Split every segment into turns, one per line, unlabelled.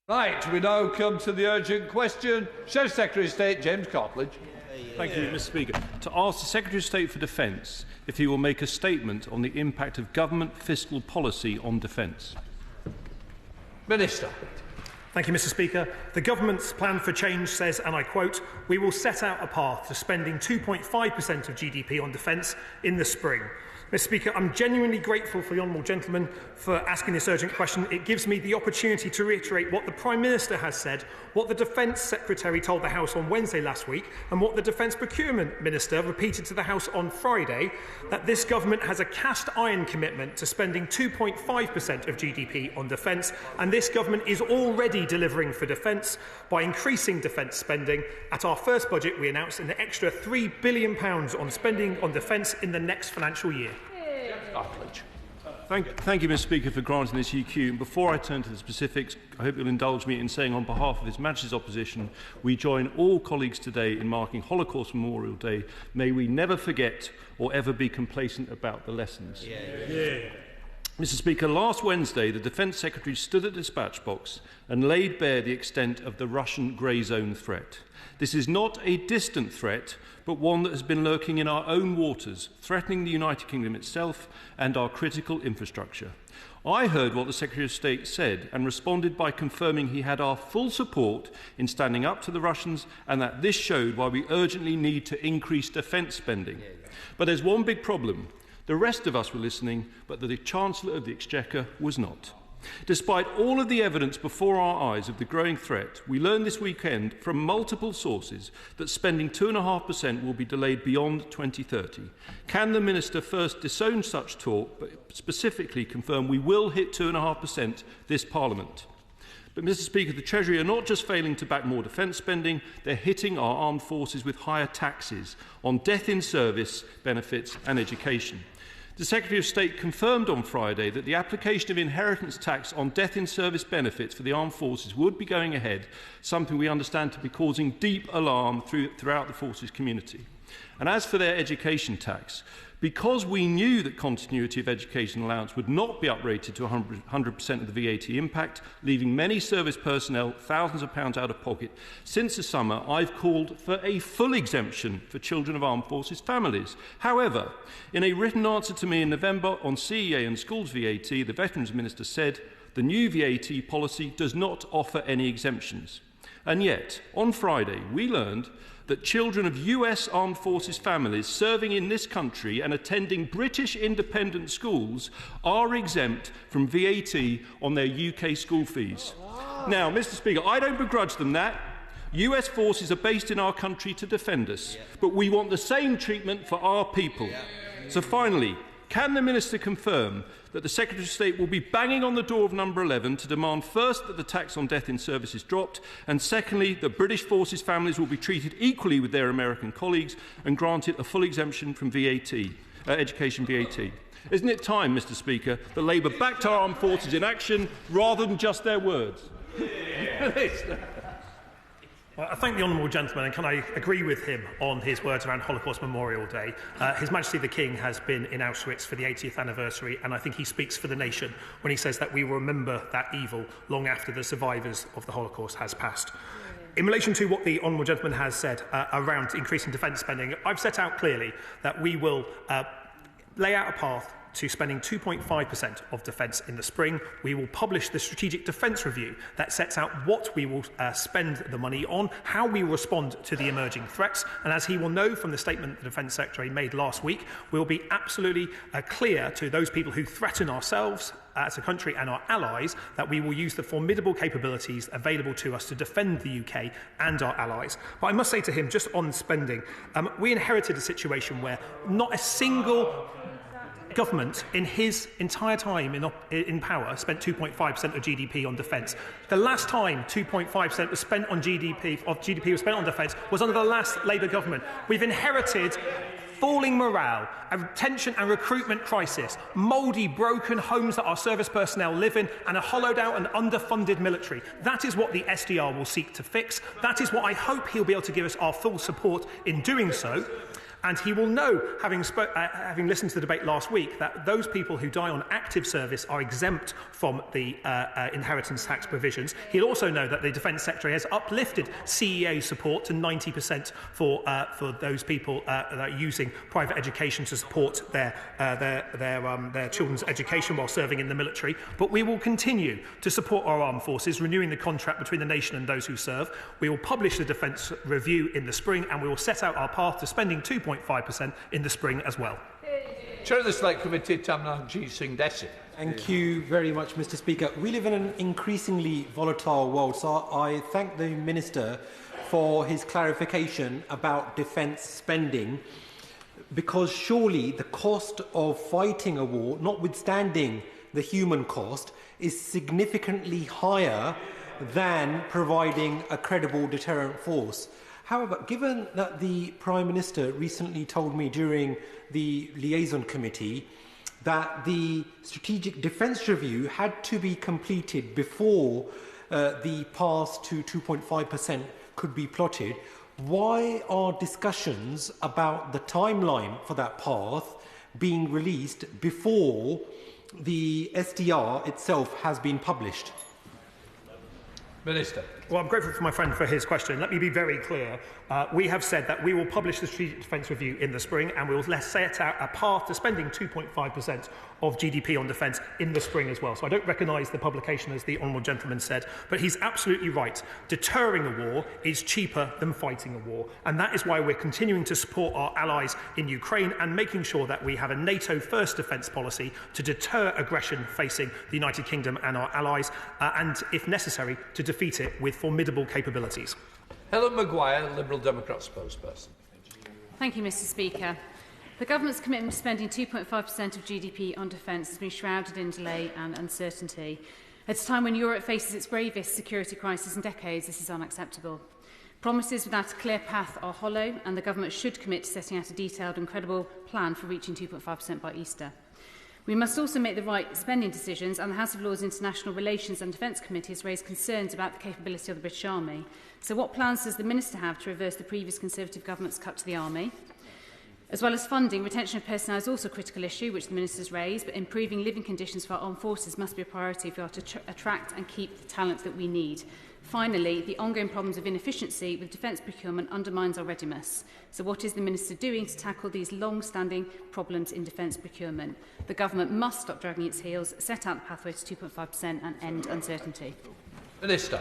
Right, we now come to the urgent question. Shadow Secretary of State James Cartlidge.
Thank you, Mr. Speaker. To ask the Secretary of State for Defence if he will make a statement on the impact of government fiscal policy on defence.
Minister.
Thank you, Mr. Speaker. The government's plan for change says, and I quote, "We will set out a path to spending 2.5% of GDP on defence in the spring." Mr. Speaker, I'm genuinely grateful for the honourable gentleman for asking this urgent question. It gives me the opportunity to reiterate what the Prime Minister has said, what the Defence Secretary told the House on Wednesday last week, and what the Defence Procurement Minister repeated to the House on Friday, that this government has a cast-iron commitment to spending 2.5% of GDP on defence, and this government is already delivering for defence by increasing defence spending. At our first budget, we announced an extra £3 billion on spending on defence in the next financial year.
Thank you, Mr. Speaker, for granting this EQ. And before I turn to the specifics, I hope you'll indulge me in saying on behalf of His Majesty's opposition, we join all colleagues today in marking Holocaust Memorial Day. May we never forget or ever be complacent about the lessons. Mr. Speaker, last Wednesday, the Defence Secretary stood at the dispatch box and laid bare the extent of the Russian grey zone threat. This is not a distant threat, but one that has been lurking in our own waters, threatening the United Kingdom itself and our critical infrastructure. I heard what the Secretary of State said and responded by confirming he had our full support in standing up to the Russians and that this showed why we urgently need to increase defence spending. But there's one big problem. The rest of us were listening, but the Chancellor of the Exchequer was not. Despite all of the evidence before our eyes of the growing threat, we learned this weekend from multiple sources that spending 2.5% will be delayed beyond 2030. Can the Minister first disown such talk, but specifically confirm we will hit 2.5% this Parliament? But, Mr. Speaker, the Treasury are not just failing to back more defence spending, they're hitting our armed forces with higher taxes on death in service, benefits and education. The Secretary of State confirmed on Friday that the application of inheritance tax on death in service benefits for the armed forces would be going ahead, something we understand to be causing deep alarm throughout the forces community. And as for their education tax, because we knew that continuity of education allowance would not be uprated to 100% of the VAT impact, leaving many service personnel thousands of pounds out of pocket, since the summer I've called for a full exemption for children of armed forces families. However, in a written answer to me in November on CEA and schools VAT, the Veterans Minister said the new VAT policy does not offer any exemptions. And yet, on Friday, we learned that children of US armed forces families serving in this country and attending British independent schools are exempt from VAT on their UK school fees. Now, Mr. Speaker, I don't begrudge them that. US forces are based in our country to defend us, but we want the same treatment for our people. So finally, can the Minister confirm that the Secretary of State will be banging on the door of number 11 to demand first that the tax on death in service is dropped and secondly that British forces families will be treated equally with their American colleagues and granted a full exemption from VAT, education VAT? Isn't it time, Mr. Speaker, that Labour backed our armed forces in action rather than just their words?
Well, I thank the honourable gentleman, and can I agree with him on his words around Holocaust Memorial Day. His Majesty the King has been in Auschwitz for the 80th anniversary, and I think he speaks for the nation when he says that we will remember that evil long after the survivors of the Holocaust has passed. In relation to what the honourable gentleman has said around increasing defence spending, I've set out clearly that we will lay out a path to spending 2.5% of defence in the spring. We will publish the Strategic Defence Review that sets out what we will spend the money on, how we respond to the emerging threats, and as he will know from the statement the Defence Secretary made last week, we will be absolutely clear to those people who threaten ourselves as a country and our allies that we will use the formidable capabilities available to us to defend the UK and our allies. But I must say to him, just on spending, we inherited a situation where not a single government in his entire time in power spent 2.5% of GDP on defence. The last time 2.5% was spent on GDP was spent on defence was under the last Labour government. We've inherited falling morale, a retention and recruitment crisis, mouldy, broken homes that our service personnel live in, and a hollowed out and underfunded military. That is what the SDR will seek to fix. That is what I hope he'll be able to give us our full support in doing so. And he will know, having listened to the debate last week, that those people who die on active service are exempt from the inheritance tax provisions. He'll also know that the Defence Secretary has uplifted CEA support to 90% for those people that are using private education to support their children's education while serving in the military. But we will continue to support our armed forces, renewing the contract between the nation and those who serve. We will publish the Defence Review in the spring, and we will set out our path to spending 2.5% in the spring as well.
Chair of the Select Committee, Tanmanjeet Singh Dhesi.
Thank you very much, Mr. Speaker. We live in an increasingly volatile world, so I thank the Minister for his clarification about defence spending, because surely the cost of fighting a war, notwithstanding the human cost, is significantly higher than providing a credible deterrent force. However, given that the Prime Minister recently told me during the liaison committee that the Strategic Defence Review had to be completed before the path to 2.5% could be plotted, why are discussions about the timeline for that path being released before the SDR itself has been published?
Minister.
Well, I'm grateful for my friend for his question. Let me be very clear. We have said that we will publish the Strategic Defence Review in the spring, and we will set out a path to spending 2.5% of GDP on defence in the spring as well. So I don't recognise the publication, as the Honourable Gentleman said, but he's absolutely right. Deterring a war is cheaper than fighting a war, and that is why we're continuing to support our allies in Ukraine and making sure that we have a NATO-first defence policy to deter aggression facing the United Kingdom and our allies, and, if necessary, to defeat it with formidable capabilities.
Helen Maguire, Liberal Democrat spokesperson.
Thank you, Mr. Speaker. The Government's commitment to spending 2.5% of GDP on defence has been shrouded in delay and uncertainty. At a time when Europe faces its gravest security crisis in decades, this is unacceptable. Promises without a clear path are hollow, and the Government should commit to setting out a detailed and credible plan for reaching 2.5% by Easter. We must also make the right spending decisions, and the House of Lords International Relations and Defence Committee has raised concerns about the capability of the British Army. So what plans does the Minister have to reverse the previous Conservative Government's cut to the Army? As well as funding, retention of personnel is also a critical issue, which the Minister has raised, but improving living conditions for our armed forces must be a priority if we are to attract and keep the talent that we need. Finally, the ongoing problems of inefficiency with defence procurement undermines our readiness. So what is the Minister doing to tackle these long-standing problems in defence procurement? The Government must stop dragging its heels, set out the pathway to 2.5% and end uncertainty.
Minister.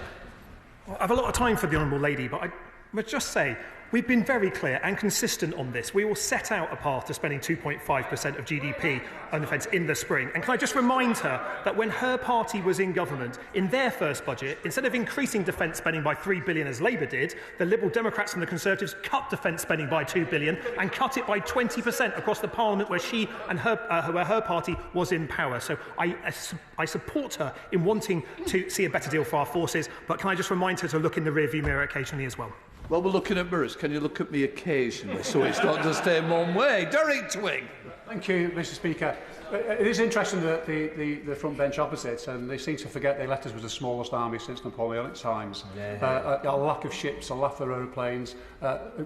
Well, I have a lot of time for the Honourable Lady, but I must just say we've been very clear and consistent on this. We will set out a path to spending 2.5% of GDP on defence in the spring. And can I just remind her that when her party was in government, in their first budget, instead of increasing defence spending by £3 billion as Labour did, the Liberal Democrats and the Conservatives cut defence spending by £2 billion and cut it by 20% across the Parliament where she and where her party was in power. So I support her in wanting to see a better deal for our forces, but can I just remind her to look in the rearview mirror occasionally as well?
Well, we're looking at mirrors. Can you look at me occasionally so it's not just staying one way? Derek Twig.
Thank you, Mr. Speaker. It is interesting that the front bench opposite, and they seem to forget they left us with the smallest army since Napoleonic times. Yeah. A lack of ships, a lack of aeroplanes,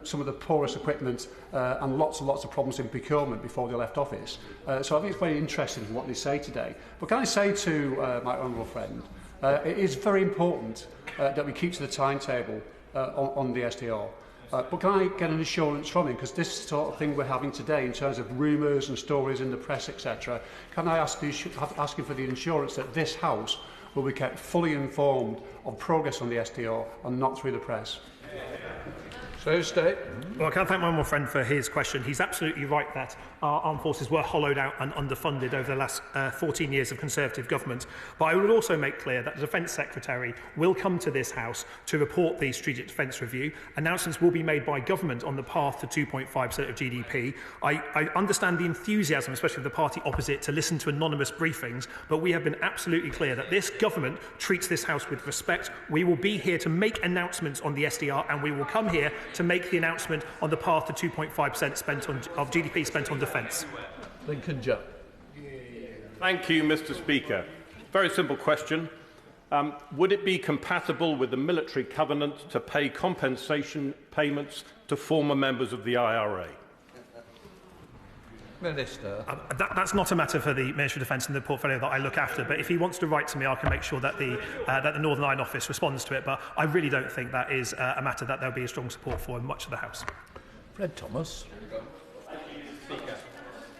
some of the poorest equipment, and lots and lots of problems in procurement before they left office. So I think it's very interesting what they say today. But can I say to my honourable friend, it is very important that we keep to the timetable on the SDR. But can I get an assurance from him, because this sort of thing we're having today in terms of rumours and stories in the press, etc., can I ask him for the assurance that this House will be kept fully informed of progress on the SDR and not through the press?
Well, I can thank my friend for his question. He's absolutely right that our armed forces were hollowed out and underfunded over the last 14 years of Conservative government. But I would also make clear that the Defence Secretary will come to this House to report the Strategic Defence Review. Announcements will be made by government on the path to 2.5% of GDP. I understand the enthusiasm, especially of the party opposite, to listen to anonymous briefings, but we have been absolutely clear that this government treats this House with respect. We will be here to make announcements on the SDR, and we will come here to make the announcement on the path to 2.5% of GDP spent on defence.
Lincoln Joe.
Thank you, Mr. Speaker. Very simple question. Would it be compatible with the military covenant to pay compensation payments to former members of the IRA?
Minister.
That's not a matter for the Ministry of Defence and the portfolio that I look after, but if he wants to write to me, I can make sure that the Northern Ireland Office responds to it, but I really don't think that is a matter that there will be a strong support for in much of the House.
Fred Thomas.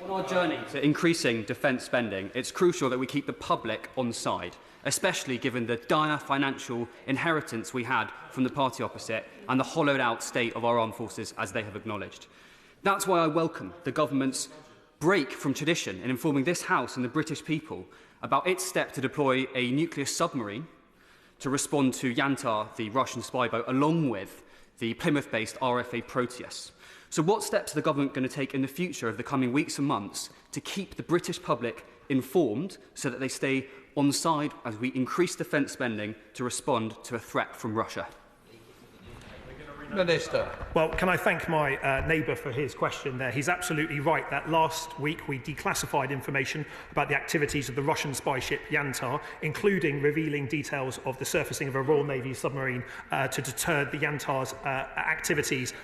On our journey to increasing defence spending, it's crucial that we keep the public on side, especially given the dire financial inheritance we had from the party opposite and the hollowed-out state of our armed forces, as they have acknowledged. That's why I welcome the government's break from tradition in informing this House and the British people about its step to deploy a nuclear submarine to respond to Yantar, the Russian spy boat, along with the Plymouth-based RFA Proteus. So what steps are the government going to take in the future of the coming weeks and months to keep the British public informed so that they stay on side as we increase defence spending to respond to a threat from Russia?
Minister.
Well, can I thank my neighbour for his question there? He's absolutely right that last week we declassified information about the activities of the Russian spy ship Yantar, including revealing details of the surfacing of a Royal Navy submarine to deter the Yantar's activities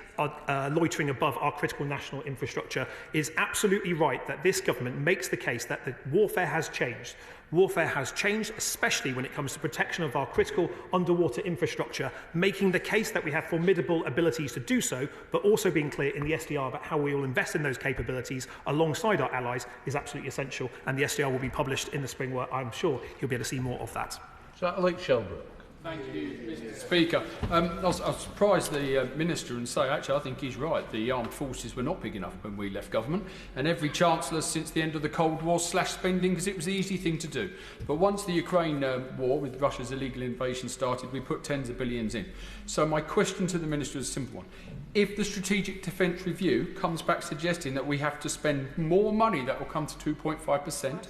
loitering above our critical national infrastructure. Is absolutely right that this government makes the case that the warfare has changed. Warfare has changed, especially when it comes to protection of our critical underwater infrastructure, making the case that we have formidable abilities to do so, but also being clear in the SDR about how we will invest in those capabilities alongside our allies is absolutely essential, and the SDR will be published in the spring, where I'm sure you'll be able to see more of that.
Alex Shelbrooke.
Thank you, Mr. Speaker. I'll surprise the Minister and say, actually, I think he's right. The armed forces were not big enough when we left government, and every Chancellor since the end of the Cold War slashed spending because it was the easy thing to do. But once the Ukraine war with Russia's illegal invasion started, we put tens of billions in. So my question to the Minister is a simple one. If the Strategic Defence Review comes back suggesting that we have to spend more money, that will come to 2.5%,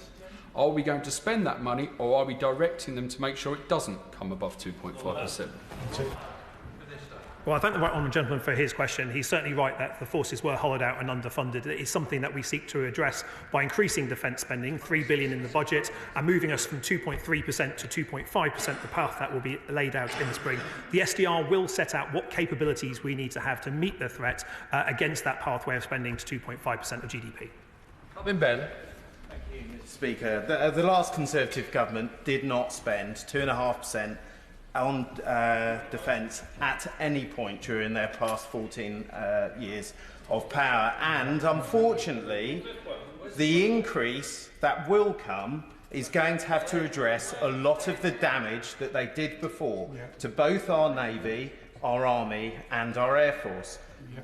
are we going to spend that money, or are we directing them to make sure it doesn't come above 2.5%?
Well, I thank the right honourable gentleman for his question. He's certainly right that the forces were hollowed out and underfunded. It is something that we seek to address by increasing defence spending, $3 billion in the budget, and moving us from 2.3% to 2.5%, the path that will be laid out in the spring. The SDR will set out what capabilities we need to have to meet the threat against that pathway of spending to 2.5% of GDP.
Ben.
Speaker, the last Conservative government did not spend 2.5% on defence at any point during their past 14 years of power, and unfortunately the increase that will come is going to have to address a lot of the damage that they did before to both our Navy, our Army and our Air Force.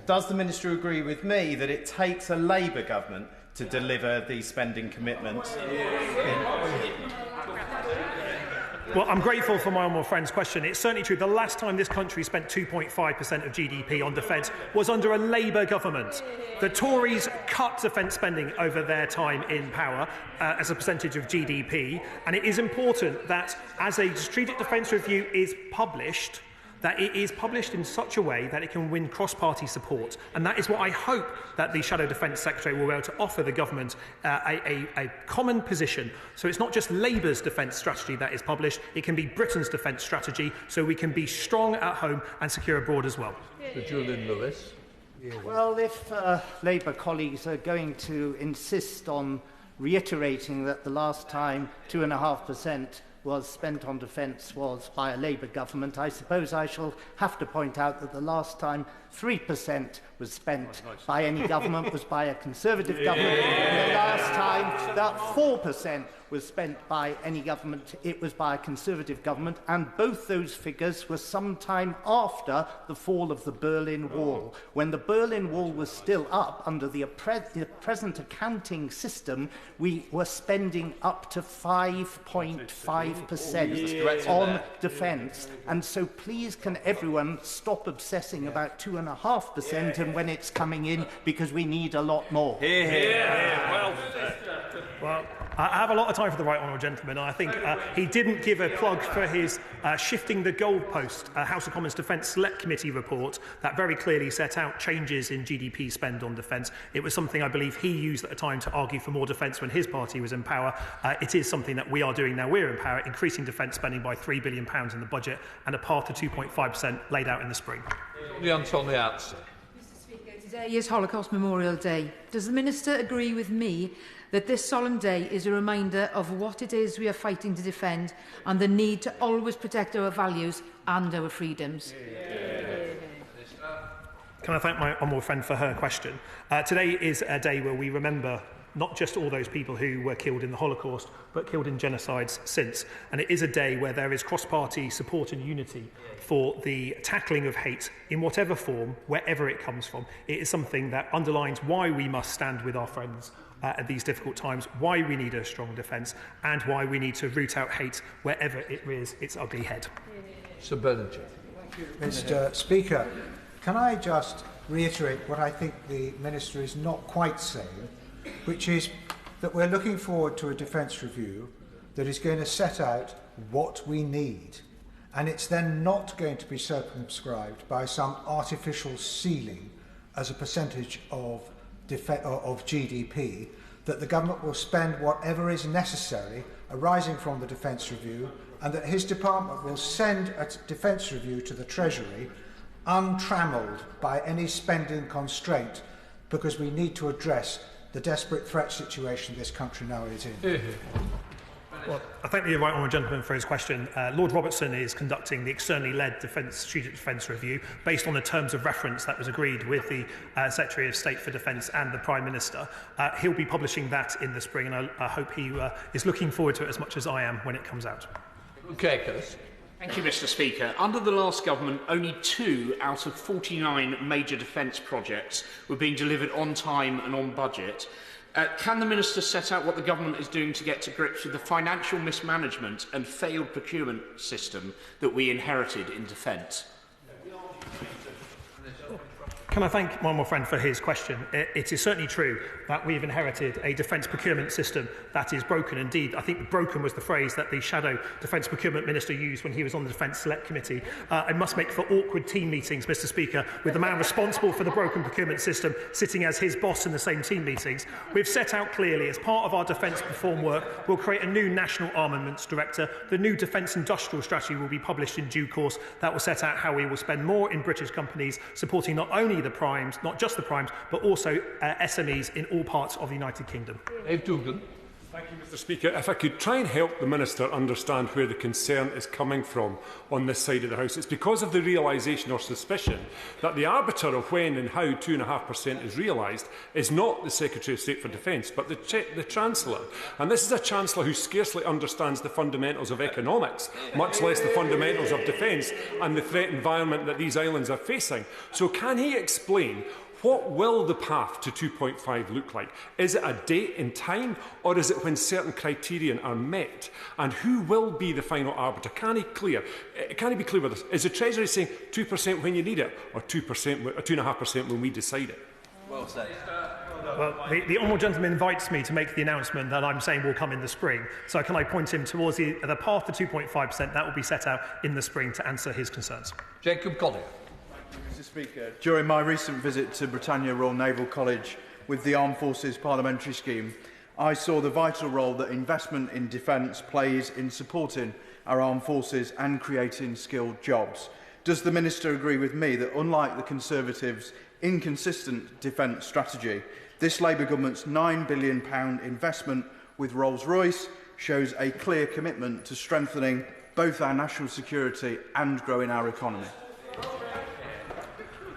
Does the Minister agree with me that it takes a Labour government to deliver these spending commitments?
Well, I'm grateful for my honourable friend's question. It's certainly true. The last time this country spent 2.5% of GDP on defence was under a Labour government. The Tories cut defence spending over their time in power as a percentage of GDP, and it is important that as a strategic defence review is published, that it is published in such a way that it can win cross-party support. And that is what I hope that the Shadow Defence Secretary will be able to offer the government a common position. So it's not just Labour's defence strategy that is published, it can be Britain's defence strategy, so we can be strong at home and secure abroad as well.
Julian Lewis.
Well, if Labour colleagues are going to insist on reiterating that the last time 2.5% was spent on defence was by a Labour government, I suppose I shall have to point out that the last time 3% was spent by any government was by a Conservative government, and the last time that 4% was spent by any government, it was by a Conservative government, and both those figures were sometime after the fall of the Berlin Wall. When the Berlin Wall was still up under the present accounting system, we were spending up to 5.5% on defence. And so please can everyone stop obsessing about 2.5% and when it's coming in, because we need a lot more.
Well, I have a lot of time for the right honourable gentleman. I think he didn't give a plug for his Shifting the Goalpost House of Commons Defence Select Committee report that very clearly set out changes in GDP spend on defence. It was something I believe he used at the time to argue for more defence when his party was in power. It is something that we are doing now we're in power, increasing defence spending by £3 billion in the budget and a path to 2.5% laid out in the spring.
The answer on the outset.
Mr. Speaker, it is Today is Holocaust Memorial Day. Does the Minister agree with me that this solemn day is a reminder of what it is we are fighting to defend and the need to always protect our values and our freedoms?
Can I thank my honourable friend for her question? Today is a day where we remember not just all those people who were killed in the Holocaust, but killed in genocides since. And it is a day where there is cross-party support and unity for the tackling of hate in whatever form, wherever it comes from. It is something that underlines why we must stand with our friends at these difficult times, why we need a strong defence, and why we need to root out hate wherever it rears its ugly head.
Sir Bernard. Thank you, Mr. Speaker. Can I just reiterate what I think the Minister is not quite saying, which is that we're looking forward to a defence review that is going to set out what we need, and it's then not going to be circumscribed by some artificial ceiling as a percentage of GDP, that the government will spend whatever is necessary arising from the defence review, and that his department will send a defence review to the Treasury untrammelled by any spending constraint, because we need to address the desperate threat situation this country now is in.
Well, I thank the right honourable gentleman for his question. Lord Robertson is conducting the externally led strategic defence review based on the terms of reference that was agreed with the Secretary of State for Defence and the Prime Minister. He'll be publishing that in the spring, and I hope he is looking forward to it as much as I am when it comes out.
Okay, Chris.
Thank you, Mr. Speaker. Under the last government, only 2 out of 49 major defence projects were being delivered on time and on budget. Can the Minister set out what the government is doing to get to grips with the financial mismanagement and failed procurement system that we inherited in defence?
Can I thank my friend for his question? It is certainly true that we've inherited a defence procurement system that is broken. Indeed, I think broken was the phrase that the shadow defence procurement minister used when he was on the Defence Select Committee. It must make for awkward team meetings, Mr. Speaker, with the man responsible for the broken procurement system sitting as his boss in the same team meetings. We've set out clearly, as part of our defence reform work, we'll create a new National Armaments Director. The new Defence Industrial Strategy will be published in due course. That will set out how we will spend more in British companies, supporting not only the primes, not just the primes, but also SMEs in all parts of the United Kingdom.
Dave Dugan.
Thank you, Mr. Speaker. If I could try and help the Minister understand where the concern is coming from on this side of the House, it's because of the realisation or suspicion that the arbiter of when and how 2.5% is realised is not the Secretary of State for Defence, but the Chancellor. And this is a Chancellor who scarcely understands the fundamentals of economics, much less the fundamentals of defence and the threat environment that these islands are facing. So can he explain what will the path to 2.5 look like? Is it a date in time, or is it when certain criterion are met? And who will be the final arbiter? Can he be clear with us? Is the Treasury saying 2% when you need it, or 2.5% when we decide it?
Well said.
Well, the honourable gentleman invites me to make the announcement that I'm saying will come in the spring. So can I point him towards the path to 2.5%? That will be set out in the spring to answer his concerns.
Jacob Collier.
Mr. Speaker, during my recent visit to Britannia Royal Naval College with the Armed Forces Parliamentary Scheme, I saw the vital role that investment in defence plays in supporting our armed forces and creating skilled jobs. Does the Minister agree with me that, unlike the Conservatives' inconsistent defence strategy, this Labour government's £9 billion investment with Rolls-Royce shows a clear commitment to strengthening both our national security and growing our economy?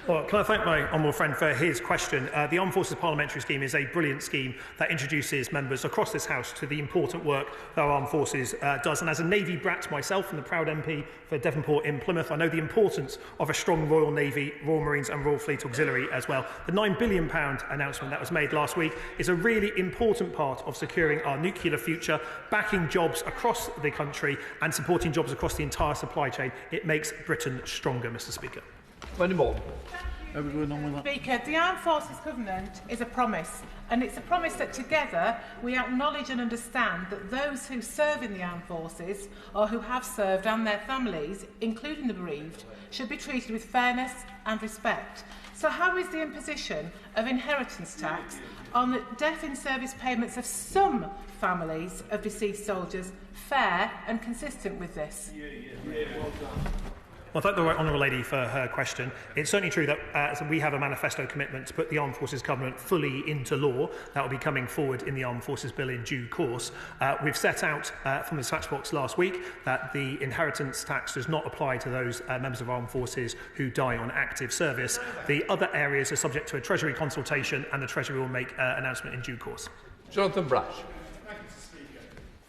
Well, can I thank my honourable friend for his question? The Armed Forces Parliamentary Scheme is a brilliant scheme that introduces members across this House to the important work that our Armed Forces does. And as a Navy brat myself and the proud MP for Devonport in Plymouth, I know the importance of a strong Royal Navy, Royal Marines and Royal Fleet Auxiliary as well. The £9 billion announcement that was made last week is a really important part of securing our nuclear future, backing jobs across the country and supporting jobs across the entire supply chain. It makes Britain stronger, Mr. Speaker.
Speaker, the Armed Forces Covenant is a promise, and it's a promise that together we acknowledge and understand that those who serve in the Armed Forces, or who have served, and their families, including the bereaved, should be treated with fairness and respect. So how is the imposition of inheritance tax on the death in service payments of some families of deceased soldiers fair and consistent with this?
Well, I thank the right honourable lady for her question. It's certainly true that we have a manifesto commitment to put the Armed Forces Covenant fully into law. That will be coming forward in the Armed Forces Bill in due course. We've set out from the dispatch box last week that the inheritance tax does not apply to those members of armed forces who die on active service. The other areas are subject to a Treasury consultation, and the Treasury will make an announcement in due course.
Jonathan Brash.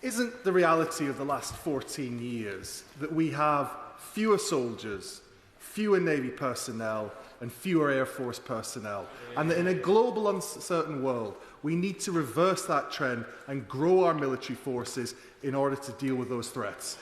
Isn't the reality of the last 14 years that we have fewer soldiers, fewer Navy personnel and fewer Air Force personnel, and that in a global uncertain world we need to reverse that trend and grow our military forces in order to deal with those threats?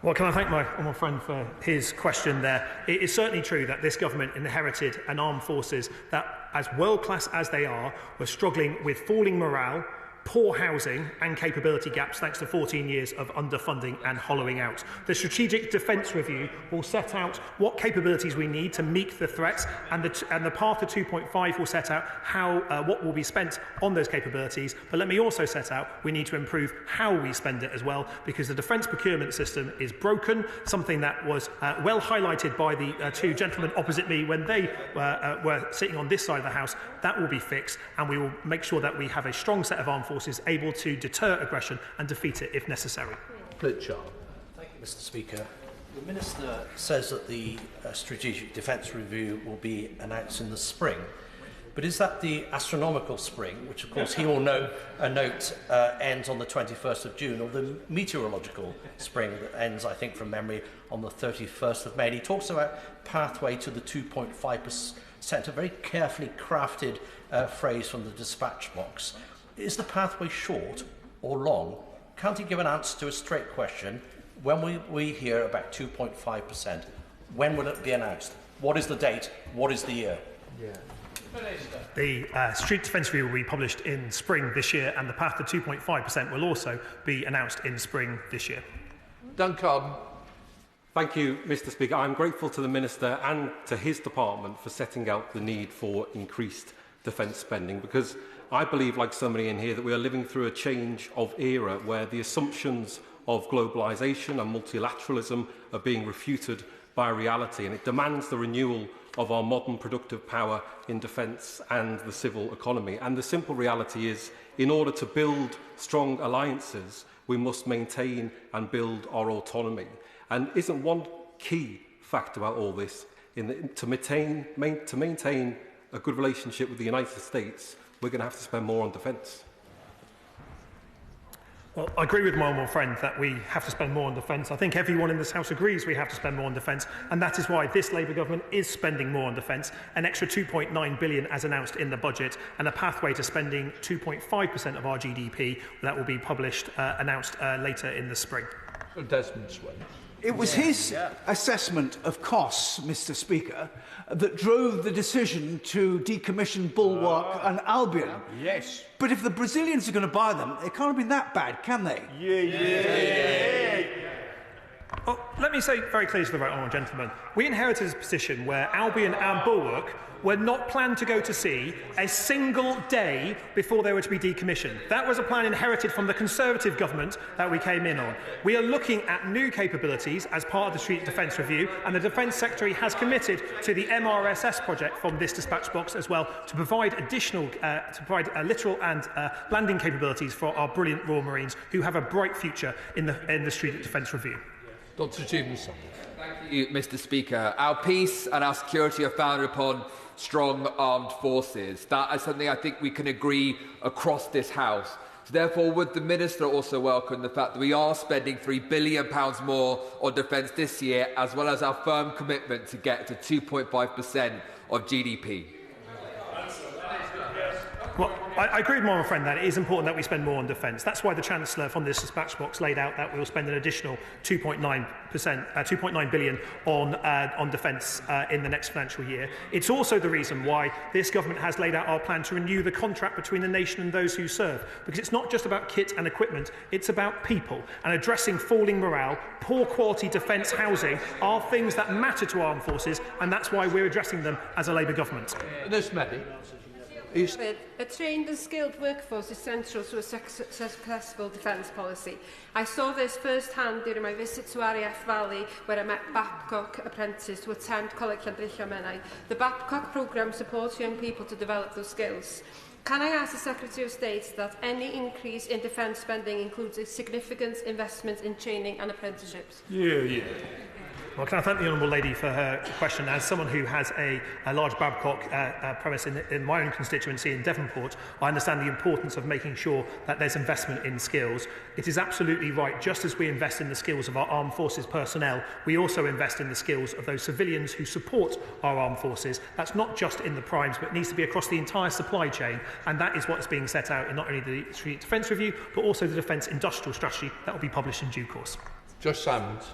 Well, can I thank my honourable friend for his question there? It is certainly true that this government inherited an armed forces that, as world-class as they are, were struggling with falling morale, poor housing and capability gaps thanks to 14 years of underfunding and hollowing out. The Strategic Defence Review will set out what capabilities we need to meet the threats, and the path to 2.5 will set out how what will be spent on those capabilities. But let me also set out we need to improve how we spend it as well, because the defence procurement system is broken, something that was well highlighted by the two gentlemen opposite me when they were sitting on this side of the House. That will be fixed, and we will make sure that we have a strong set of armed forces able to deter aggression and defeat it if necessary.
Thank you,
Mr. Speaker. The Minister says that the Strategic Defence Review will be announced in the spring. But is that the astronomical spring, which of course he will note ends on the 21st of June, or the meteorological spring that ends, I think from memory, on the 31st of May? And he talks about pathway to the 2.5%, a very carefully crafted phrase from the dispatch box. Is the pathway short or long? Can't he give an answer to a straight question? When will we hear about 2.5%? When will it be announced? What is the date? What is the year?
The Strategic Defence Review will be published in spring this year, and the path to 2.5% will also be announced in spring this year.
Duncan.
Thank you, Mr. Speaker. I'm grateful to the Minister and to his department for setting out the need for increased defence spending, because I believe, like so many in here, that we are living through a change of era where the assumptions of globalisation and multilateralism are being refuted by reality, and it demands the renewal of our modern productive power in defence and the civil economy. And the simple reality is, in order to build strong alliances, we must maintain and build our autonomy. And isn't one key fact about all this to maintain a good relationship with the United States? We're going to have to spend more on defence.
Well, I agree with my honourable friend that we have to spend more on defence. I think everyone in this House agrees we have to spend more on defence, and that is why this Labour government is spending more on defence, an extra £2.9 billion as announced in the budget, and a pathway to spending 2.5% of our GDP that will be announced later in the spring.
Desmond Swin.
It was his assessment of costs, Mr. Speaker, that drove the decision to decommission Bulwark and Albion.
Yes.
But if the Brazilians are going to buy them, it can't have been that bad, can they?
Well, let me say very clearly to the right honourable gentleman, we inherited a position where Albion and Bulwark were not planned to go to sea a single day before they were to be decommissioned. That was a plan inherited from the Conservative government that we came in on. We are looking at new capabilities as part of the Strategic Defence Review, and the Defence Secretary has committed to the MRSS project from this dispatch box as well to provide additional, littoral and landing capabilities for our brilliant Royal Marines who have a bright future in the Strategic Defence Review.
Dr. Stevenson.
Thank you, Mr. Speaker. Our peace and our security are founded upon strong armed forces. That is something I think we can agree across this House. So therefore, would the Minister also welcome the fact that we are spending £3 billion more on defence this year, as well as our firm commitment to get to 2.5% of GDP?
Well, I agree with my friend that it is important that we spend more on defence. That's why the Chancellor from this dispatch box laid out that we'll spend an additional 2.9 billion on defence in the next financial year. It's also the reason why this government has laid out our plan to renew the contract between the nation and those who serve, because it's not just about kit and equipment, it's about people, and addressing falling morale, poor quality defence housing are things that matter to armed forces, and that's why we're addressing them as a Labour government.
A trained and skilled workforce is central to a successful defence policy. I saw this firsthand during my visit to RAF Valley, where I met Babcock apprentices to attend Coleg Llandrillo Menai. The Babcock programme supports young people to develop those skills. Can I ask the Secretary of State that any increase in defence spending includes a significant investment in training and apprenticeships?
Yeah. Well, can I thank the Honourable Lady for her question? As someone who has a large Babcock premise in my own constituency in Devonport, I understand the importance of making sure that there's investment in skills. It is absolutely right, just as we invest in the skills of our armed forces personnel, we also invest in the skills of those civilians who support our armed forces. That's not just in the primes, but it needs to be across the entire supply chain, and that is what's being set out in not only the Strategic Defence Review, but also the Defence Industrial Strategy that will be published in due course.
Josh Salmons.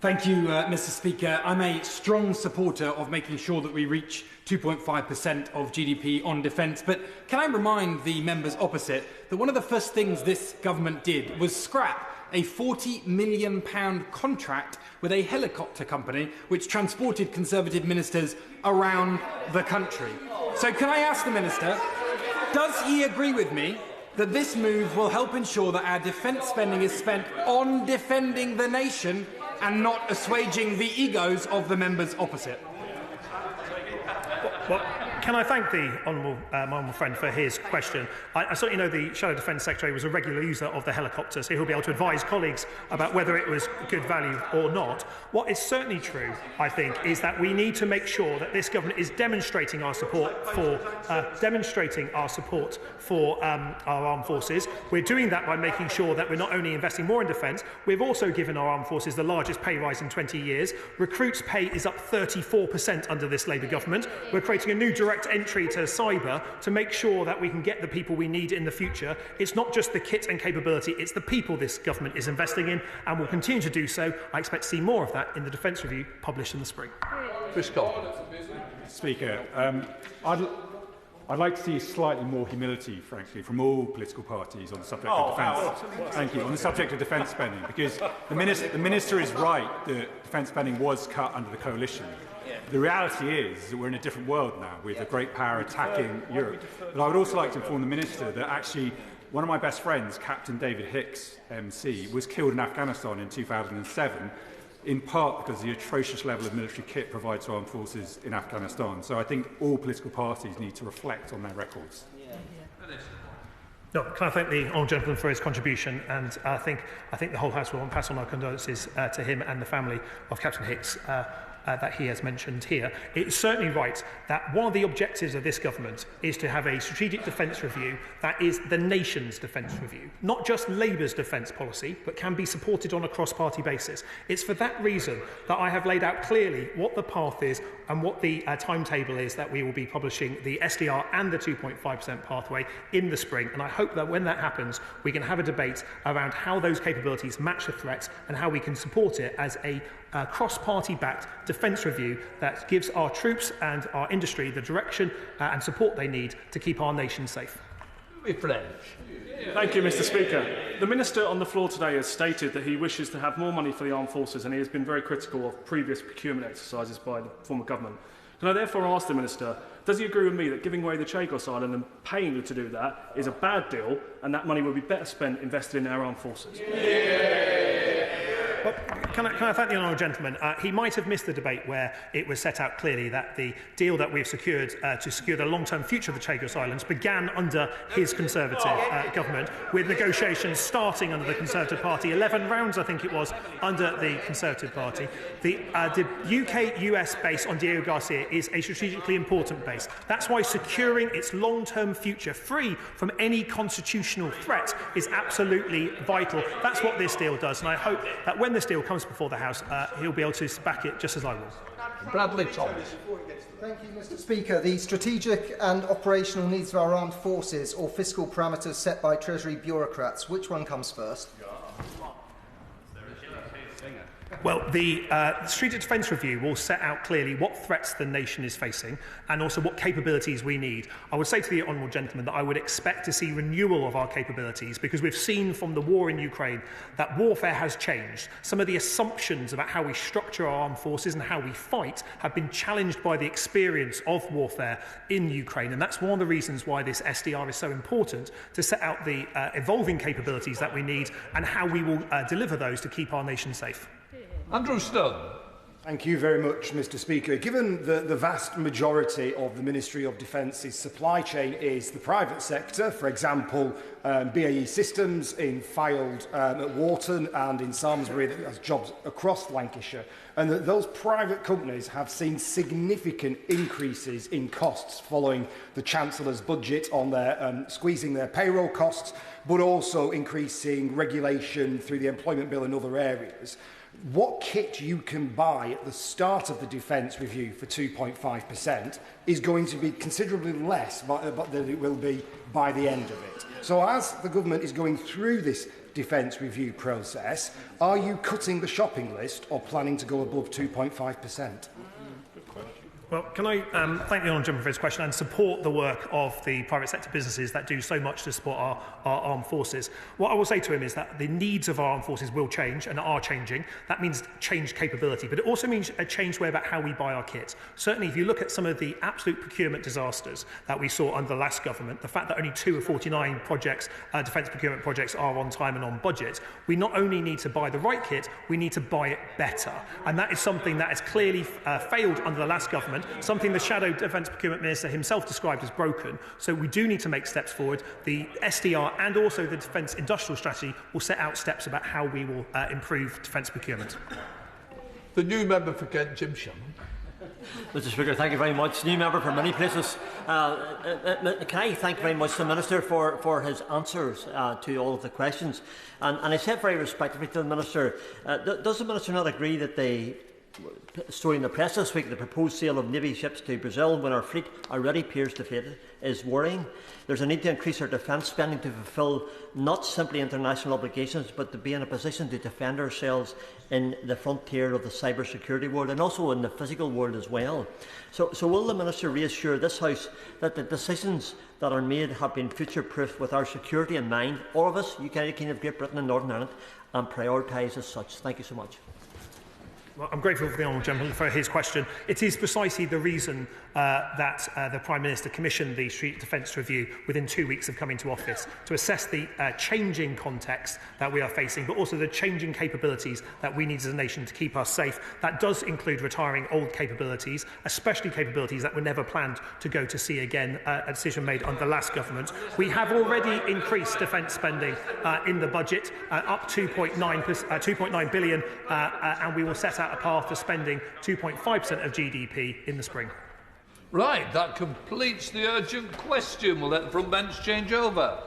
Thank you, Mr. Speaker. I'm a strong supporter of making sure that we reach 2.5% of GDP on defence, but can I remind the members opposite that one of the first things this government did was scrap a £40 million contract with a helicopter company which transported Conservative ministers around the country. So can I ask the Minister, does he agree with me that this move will help ensure that our defence spending is spent on defending the nation and not assuaging the egos of the members opposite?
Well, can I thank the my honourable friend for his question? I certainly know the Shadow Defence Secretary was a regular user of the helicopter, so he'll be able to advise colleagues about whether it was good value or not. What is certainly true, I think, is that we need to make sure that this government is demonstrating our support for our armed forces. We're doing that by making sure that we're not only investing more in defence, we've also given our armed forces the largest pay rise in 20 years. Recruits' pay is up 34% under this Labour government. We're creating a new direct entry to cyber to make sure that we can get the people we need in the future. It's not just the kit and capability, it's the people this government is investing in and will continue to do so. I expect to see more of that in the Defence Review published in the spring.
Fiscal.
Speaker, I'd like to see slightly more humility, frankly, from all political parties on the subject of defence. Thank you. On the subject of defence spending, because the minister is right that defence spending was cut under the coalition. The reality is that we're in a different world now, with a great power attacking Europe. But I would also like to inform the minister that actually one of my best friends, Captain David Hicks, MC, was killed in Afghanistan in 2007. In part because of the atrocious level of military kit provided to armed forces in Afghanistan. So I think all political parties need to reflect on their records.
No, can I thank the honourable gentleman for his contribution, and I think the whole House will pass on our condolences to him and the family of Captain Hicks that he has mentioned here. It's certainly right that one of the objectives of this government is to have a strategic defence review that is the nation's defence review, not just Labour's defence policy, but can be supported on a cross-party basis. It's for that reason that I have laid out clearly what the path is and what the timetable is that we will be publishing the SDR and the 2.5% pathway in the spring. And I hope that when that happens, we can have a debate around how those capabilities match the threats and how we can support it as a cross-party backed defence review that gives our troops and our industry the direction and support they need to keep our nation safe.
Thank you, Mr. Speaker. The Minister on the floor today has stated that he wishes to have more money for the armed forces, and he has been very critical of previous procurement exercises by the former government. Can I therefore ask the Minister, does he agree with me that giving away the Chagos Island and paying you to do that is a bad deal, and that money will be better spent invested in our armed forces?
Well, can I thank the honourable gentleman? He might have missed the debate where it was set out clearly that the deal that we've secured to secure the long-term future of the Chagos Islands began under his Conservative government, with negotiations starting under the Conservative Party, 11 rounds I think it was, under the Conservative Party. The UK-US base on Diego Garcia is a strategically important base. That's why securing its long-term future free from any constitutional threat is absolutely vital. That's what this deal does, and I hope that when this deal comes before the House, he'll be able to back it just as I will.
Bradley Thomas.
Thank you, Mr. Speaker. The strategic and operational needs of our armed forces, or fiscal parameters set by Treasury bureaucrats, which one comes first?
Well, the Strategic Defence Review will set out clearly what threats the nation is facing and also what capabilities we need. I would say to the honourable gentleman that I would expect to see renewal of our capabilities because we've seen from the war in Ukraine that warfare has changed. Some of the assumptions about how we structure our armed forces and how we fight have been challenged by the experience of warfare in Ukraine, and that's one of the reasons why this SDR is so important, to set out the evolving capabilities that we need and how we will deliver those to keep our nation safe.
Andrew Stone.
Thank you very much, Mr. Speaker. Given the vast majority of the Ministry of Defence's supply chain is the private sector, for example, BAE Systems in Fylde at Wharton and in Samlesbury that has jobs across Lancashire, and that those private companies have seen significant increases in costs following the Chancellor's budget on their squeezing their payroll costs, but also increasing regulation through the employment bill and other areas. What kit you can buy at the start of the defence review for 2.5% is going to be considerably less than it will be by the end of it. So as the government is going through this defence review process, are you cutting the shopping list or planning to go above 2.5%?
Well, can I thank the honourable gentleman for his question and support the work of the private sector businesses that do so much to support our armed forces. What I will say to him is that the needs of our armed forces will change and are changing. That means changed capability, but it also means a changed way about how we buy our kit. Certainly, if you look at some of the absolute procurement disasters that we saw under the last government, the fact that only 2 of 49 projects, defence procurement projects, are on time and on budget, we not only need to buy the right kit, we need to buy it better. And that is something that has clearly failed under the last government, something the Shadow Defence Procurement Minister himself described as broken. So we do need to make steps forward. The SDR and also the Defence Industrial Strategy will set out steps about how we will improve defence procurement.
The new member for Kent, Jim Shannon.
Mr. Speaker, thank you very much. New member for many places. Can I thank very much the Minister for his answers to all of the questions? And I said very respectfully to the Minister, does the Minister not agree that the story in the press this week, the proposed sale of Navy ships to Brazil when our fleet already appears defeated, is worrying? There's a need to increase our defence spending to fulfil not simply international obligations, but to be in a position to defend ourselves in the frontier of the cyber-security world and also in the physical world as well. So will the Minister reassure this House that the decisions that are made have been future-proof with our security in mind, all of us, United Kingdom, Great Britain and Northern Ireland, and prioritised as such? Thank you so much.
Well, I'm grateful for the honourable gentleman for his question. It is precisely the reason that the Prime Minister commissioned the Strategic Defence Review within 2 weeks of coming to office to assess the changing context that we are facing, but also the changing capabilities that we need as a nation to keep us safe. That does include retiring old capabilities, especially capabilities that were never planned to go to sea again, a decision made under the last government. We have already increased defence spending in the budget, up 2.9 billion, and we will set out a path to spending 2.5% of GDP in the spring.
Right, that completes the urgent question. We'll let the front bench change over.